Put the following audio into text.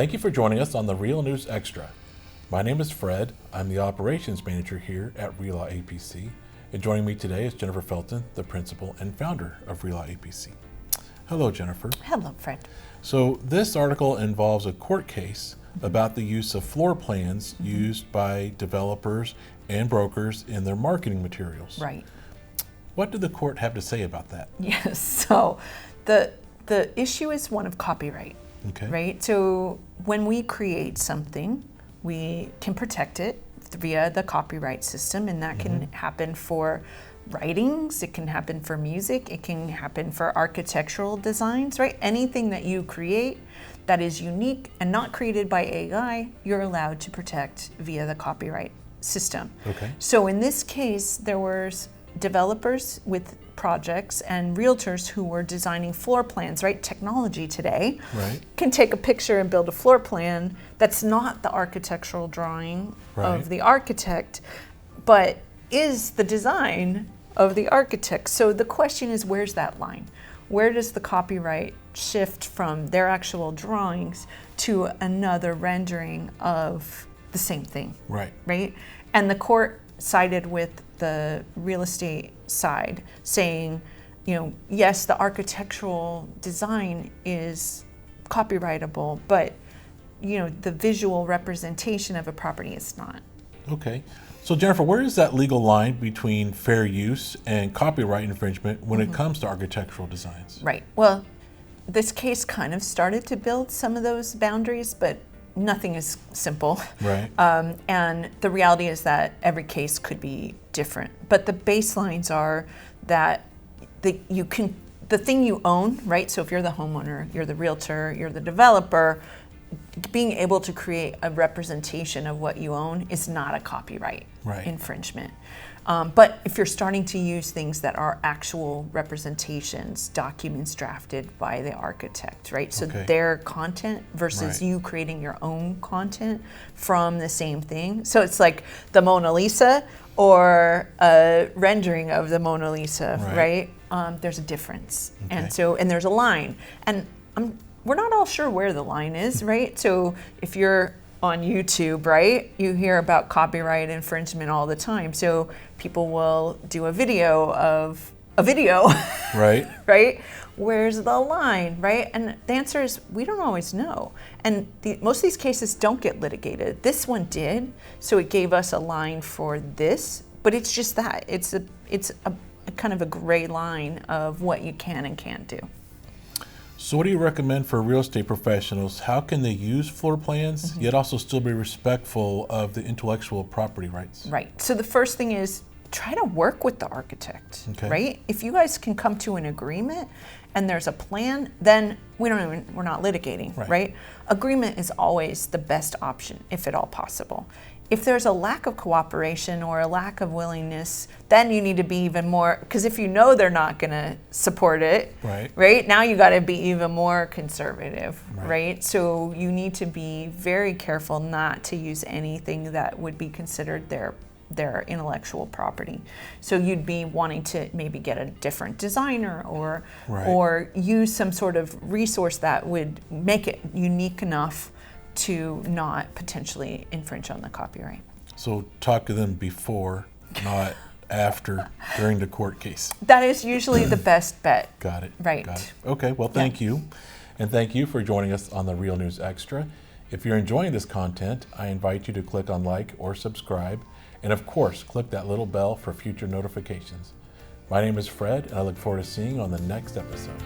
Thank you for joining us on the Real News Extra. My name is Fred. I'm the operations manager here at Relaw APC. And joining me today is Jennifer Felten, the principal and founder of Relaw APC. Hello, Jennifer. Hello, Fred. So this article involves a court case about the use of floor plans used by developers and brokers in their marketing materials. Right. What did the court have to say about that? Yes. So the issue is one of copyright. Okay. Right. So when we create something, we can protect it via the copyright system, and that can happen for writings, it can happen for music, it can happen for architectural designs, right? Anything that you create that is unique and not created by AI, you're allowed to protect via the copyright system. Okay. So in this case, there were developers with projects and realtors who were designing floor plans, right? Technology today can take a picture and build a floor plan that's not the architectural drawing of the architect, but is the design of the architect. So the question is, where's that line? Where does the copyright shift from their actual drawings to another rendering of the same thing? Right? And the court sided with the real estate side, saying, yes, the architectural design is copyrightable, but the visual representation of a property is not. Okay. So Jennifer, where is that legal line between fair use and copyright infringement when it comes to architectural designs? Right. Well, this case kind of started to build some of those boundaries, but nothing is simple. Right. And the reality is that every case could be different. But the baselines are that the thing you own, right? So if you're the homeowner, you're the realtor, you're the developer, being able to create a representation of what you own is not a copyright infringement. But if you're starting to use things that are actual representations, documents drafted by the architect, right? So their content versus you creating your own content from the same thing. So it's like the Mona Lisa or a rendering of the Mona Lisa, right? There's a difference. And there's a line. And we're not all sure where the line is, right? So if you're on YouTube, right, you hear about copyright infringement all the time. So people will do a video of a video, right? Where's the line, right? And the answer is we don't always know. And most of these cases don't get litigated. This one did, so it gave us a line for this, but it's just that. It's a kind of a gray line of what you can and can't do. So what do you recommend for real estate professionals? How can they use floor plans, yet also still be respectful of the intellectual property rights? Right. So the first thing is try to work with the architect, right? If you guys can come to an agreement and there's a plan, then we're not litigating, right? Agreement is always the best option, if at all possible. If there's a lack of cooperation or a lack of willingness, then you need to be even more, because if you know they're not going to support it, right? Now you got to be even more conservative, right? So you need to be very careful not to use anything that would be considered their intellectual property. So you'd be wanting to maybe get a different designer or use some sort of resource that would make it unique enough to not potentially infringe on the copyright. So talk to them before, not after, during the court case. That is usually the best bet. Got it. Right. Got it. Okay, well, thank you. And thank you for joining us on the Real News Extra. If you're enjoying this content, I invite you to click on like or subscribe. And of course, click that little bell for future notifications. My name is Fred, and I look forward to seeing you on the next episode.